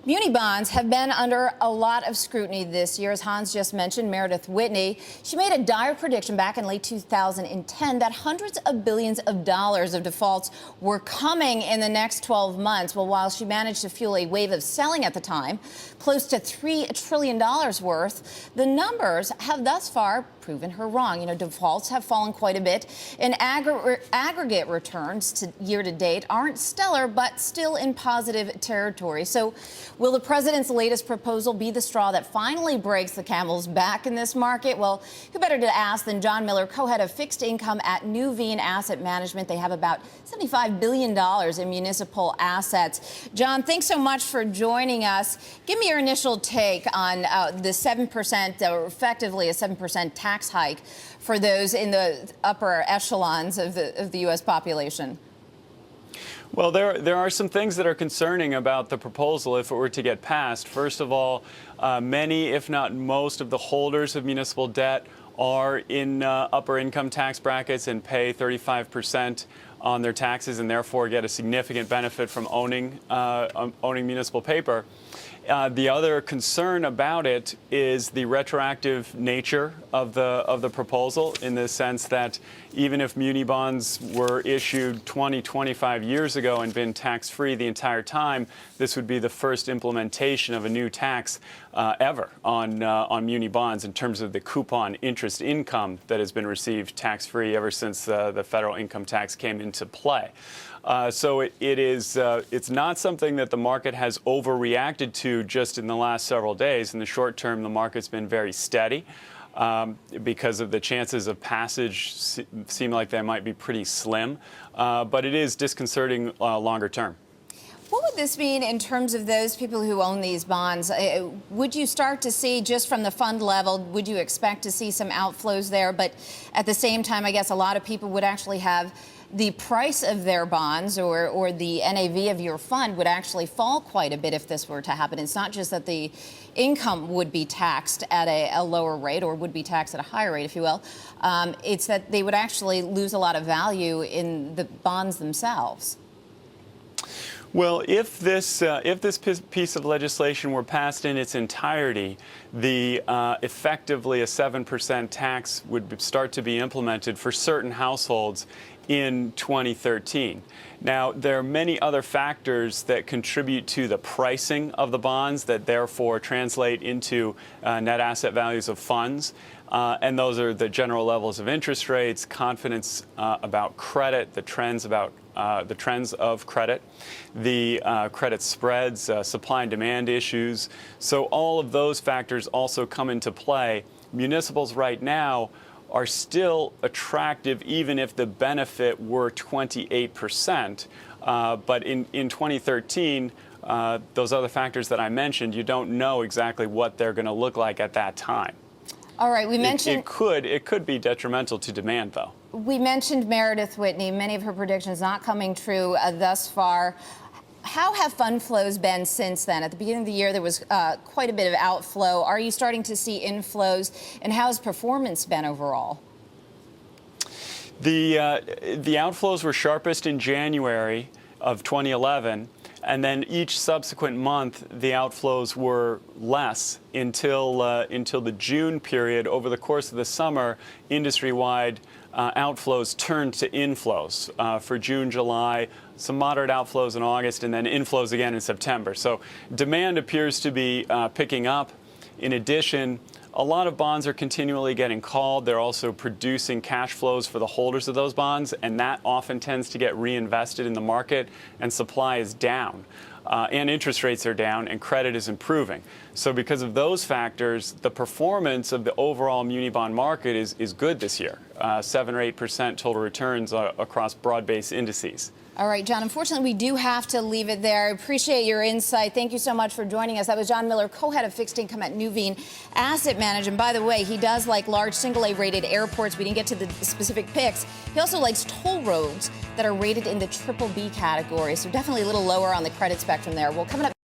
Muni bonds have been under a lot of scrutiny this year. As Hans just mentioned, Meredith Whitney, she made a dire prediction back in late 2010 that hundreds of billions of dollars of defaults were coming in the next 12 months. Well, while she managed to fuel a wave of selling at the time, close to $3 trillion worth, the numbers have thus far proven her wrong. Defaults have fallen quite a bit, and aggregate returns to year to date aren't stellar, but still in positive territory. So will the president's latest proposal be the straw that finally breaks the camel's back in this market? Well, who better to ask than John Miller, co-head of fixed income at Nuveen Asset Management. They have about $75 billion in municipal assets. John, thanks so much for joining us. Give me your initial take on the 7%, or effectively a 7% tax hike for those in the upper echelons of the U.S. population. Well, there are some things that are concerning about the proposal if it were to get passed. First of all, many, if not most, of the holders of municipal debt are in upper income tax brackets and pay 35% on their taxes and therefore get a significant benefit from owning municipal paper. The other concern about it is the retroactive nature of the proposal, in the sense that even if muni bonds were issued 20, 25 years ago and been tax-free the entire time, this would be the first implementation of a new tax ever on muni bonds in terms of the coupon interest income that has been received tax-free ever since the federal income tax came into play. So it's not something that the market has overreacted to just in the last several days. In the short term, the market's been very steady because of the chances of passage seem like they might be pretty slim. But it is disconcerting longer term. What would this mean in terms of those people who own these bonds? Would you start to see, just from the fund level, would you expect to see some outflows there? But at the same time, I guess a lot of people would actually have the price of their bonds or the NAV of your fund would actually fall quite a bit if this were to happen. It's not just that the income would be taxed at a lower rate, or would be taxed at a higher rate, if you will. It's that they would actually lose a lot of value in the bonds themselves. Well, if this piece of legislation were passed in its entirety, effectively a 7% tax would start to be implemented for certain households in 2013. Now, there are many other factors that contribute to the pricing of the bonds that therefore translate into net asset values of funds. And those are the general levels of interest rates, confidence about credit, the trends of credit, the credit spreads, supply and demand issues. So all of those factors also come into play. Municipals right now are still attractive even if the benefit were 28%. But in 2013, those other factors that I mentioned, you don't know exactly what they're going to look like at that time. All right, we mentioned it could be detrimental to demand, though. We mentioned Meredith Whitney. Many of her predictions not coming true thus far. How have fund flows been since then? At the beginning of the year, there was quite a bit of outflow. Are you starting to see inflows? And how has performance been overall? The outflows were sharpest in January of 2011. And then each subsequent month, the outflows were less until the June period. Over the course of the summer, industry-wide outflows turned to inflows. For June, July, some moderate outflows in August, and then inflows again in September. So demand appears to be picking up. In addition, a lot of bonds are continually getting called. They're also producing cash flows for the holders of those bonds, and that often tends to get reinvested in the market, and supply is down. And interest rates are down, and credit is improving. So because of those factors, the performance of the overall muni bond market is good this year, 7 or 8% total returns across broad-based indices. All right, John, unfortunately, we do have to leave it there. I appreciate your insight. Thank you so much for joining us. That was John Miller, co-head of fixed income at Nuveen Asset Management. By the way, he does like large single-A rated airports. We didn't get to the specific picks. He also likes toll roads that are rated in the triple B category, so definitely a little lower on the credit spectrum there. Well, coming up